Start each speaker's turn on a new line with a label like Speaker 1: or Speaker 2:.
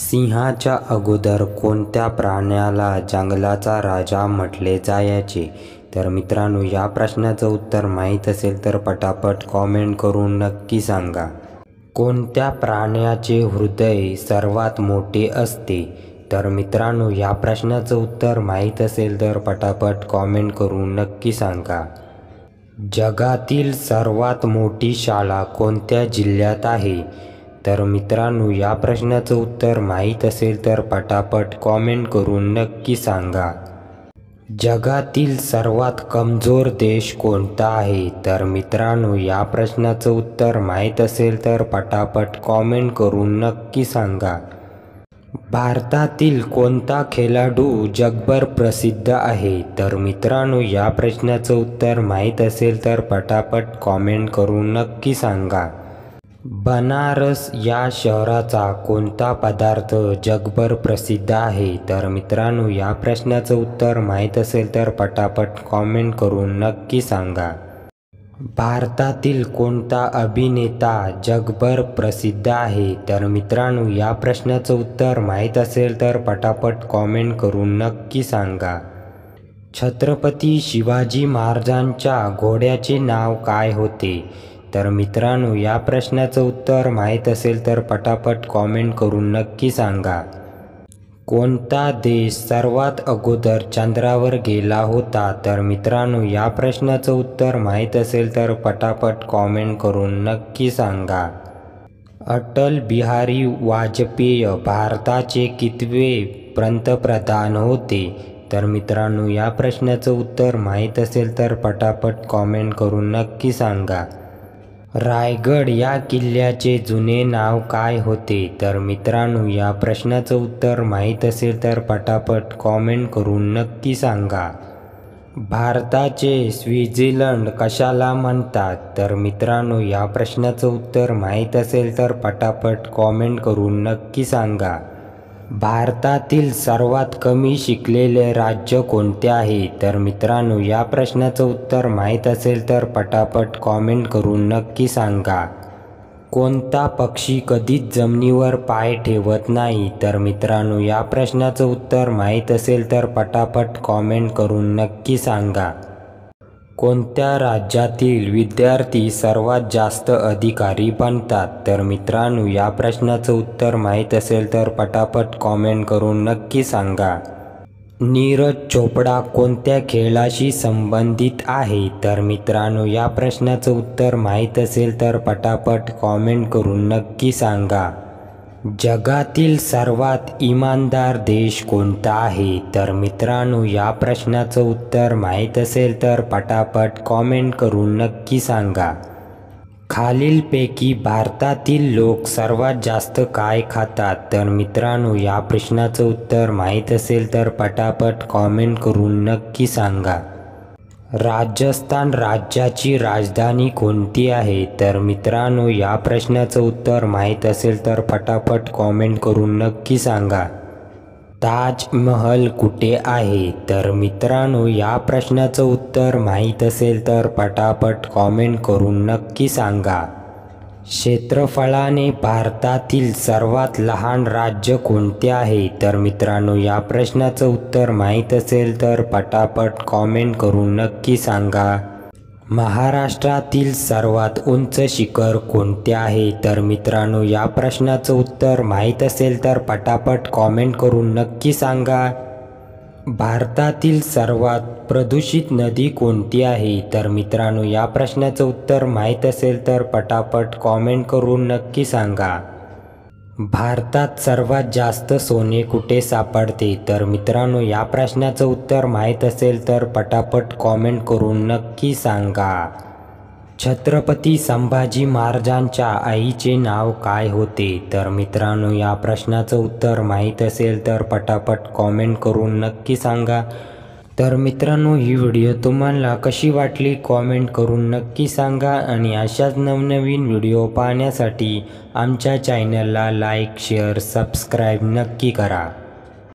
Speaker 1: सिंहाच्या अगोदर कोणत्या प्राण्याला जंगलाचा राजा म्हटले जायचे? तर मित्रांनो, या प्रश्नाचं उत्तर माहीत असेल तर पटापट कॉमेंट करून नक्की सांगा. कोणत्या प्राण्याचे हृदय सर्वात मोठे असते? तर मित्रांनो, या प्रश्नाचं उत्तर माहीत असेल तर पटापट कॉमेंट करून नक्की सांगा. जगातील सर्वात मोठी शाळा कोणत्या जिल्ह्यात आहे? तर मित्रांनो, या प्रश्नाचं उत्तर माहीत असेल तर पटापट कॉमेंट करून नक्की सांगा. जगातील सर्वात कमजोर देश कोणता आहे? तर मित्रांनो, या प्रश्नाचं उत्तर माहीत असेल तर पटापट कॉमेंट करून नक्की सांगा. भारतातील कोणता खेळाडू जगभर प्रसिद्ध आहे? तर मित्रांनो, या प्रश्नाचं उत्तर माहीत असेल तर पटापट कॉमेंट करून नक्की सांगा. बनारस या शहराचा कोणता पदार्थ जगभर प्रसिद्ध आहे? तर मित्रांनो, या प्रश्नाचं उत्तर माहीत असेल तर पटापट कॉमेंट करून नक्की सांगा. भारतातील कोणता अभिनेता जगभर प्रसिद्ध आहे? तर मित्रांनो, या प्रश्नाचं उत्तर माहीत असेल तर पटापट कॉमेंट करून नक्की सांगा. छत्रपती शिवाजी महाराजांच्या घोड्याचे नाव काय होते? तर मित्रांनो, या प्रश्नाचं उत्तर माहीत असेल तर पटापट कॉमेंट करून नक्की सांगा. कोणता देश सर्वात अगोदर चंद्रावर गेला होता? तर मित्रांनो, या प्रश्नाचं उत्तर माहीत असेल तर पटापट कॉमेंट करून नक्की सांगा. अटल बिहारी वाजपेयी भारताचे कितवे पंतप्रधान होते? तर मित्रांनो, या प्रश्नाचं उत्तर माहीत असेल तर पटापट कॉमेंट करून नक्की सांगा. रायगड या किल्ल्याचे जुने नाव काय होते? तर मित्रांनो, या प्रश्नाचं उत्तर माहीत असेल तर पटापट कॉमेंट करून नक्की सांगा. भारताचे स्वित्झर्लंड कशाला म्हणतात? तर मित्रांनो, या प्रश्नाचं उत्तर माहीत असेल तर पटापट कॉमेंट करून नक्की सांगा. भारतातील सर्वात कमी शिकलेले राज्य कोणते आहे? तर मित्रांनो, या प्रश्नाचं उत्तर माहीत असेल तर पटापट कॉमेंट करून नक्की सांगा. कोणता पक्षी कधीच जमिनीवर पाय ठेवत नाही? तर मित्रांनो, या प्रश्नाचं उत्तर माहीत असेल तर पटापट कॉमेंट करून नक्की सांगा. कोणत्या राज्यातील विद्यार्थी सर्वात जास्त अधिकारी बनतात? तर मित्रांनो, या प्रश्नाचं उत्तर माहीत असेल तर पटापट कॉमेंट करून नक्की सांगा. नीरज चोपडा कोणत्या खेळाशी संबंधित आहे? तर मित्रांनो, या प्रश्नाचं उत्तर माहीत असेल तर पटापट कॉमेंट करून नक्की सांगा. जगातील सर्वात इमानदार देश कोणता आहे? तर मित्रांनो, या प्रश्नाचं उत्तर माहीत असेल तर पटापट कॉमेंट करून नक्की सांगा. खालीलपैकी भारतातील लोक सर्वात जास्त काय खातात? तर मित्रांनो, या प्रश्नाचं उत्तर माहीत असेल तर पटापट कॉमेंट करून नक्की सांगा. राजस्थान राज्याची राजधानी कोणती आहे? तर मित्रांनो, या प्रश्नाचं उत्तर माहीत असेल तर पटापट कॉमेंट करून नक्की सांगा. ताजमहल कुठे आहे? तर मित्रांनो, या प्रश्नाचं उत्तर माहीत असेल तर पटापट कॉमेंट करून नक्की सांगा. क्षेत्रफळाने भारतातील सर्वात लहान राज्य कोणते आहे? तर मित्रांनो, या प्रश्नाचं उत्तर माहीत असेल तर पटापट कॉमेंट करून नक्की सांगा. महाराष्ट्रातील सर्वात उंच शिखर कोणते आहे? तर मित्रांनो, या प्रश्नाचं उत्तर माहीत असेल तर पटापट कॉमेंट करून नक्की सांगा. भारतातील सर्वात प्रदूषित नदी कोणती आहे? तर मित्रांनो, या प्रश्नाचं उत्तर माहीत असेल तर पटापट कॉमेंट करून नक्की सांगा. भारतात सर्वात जास्त सोने कुठे सापडते? तर मित्रांनो, या प्रश्नाचं उत्तर माहीत असेल तर पटापट कॉमेंट करून नक्की सांगा. छत्रपती संभाजी महाराजांच्या आईचे नाव काय होते? तर मित्रांनो, या प्रश्नाचं उत्तर माहीत असेल तर पटापट कॉमेंट करून नक्की सांगा. तर मित्रांनो, ही व्हिडिओ तुम्हाला कशी वाटली कॉमेंट करून नक्की सांगा आणि अशाच नवनवीन व्हिडिओ पाहण्यासाठी आमच्या चॅनलला लाईक, शेअर, सबस्क्राईब नक्की करा.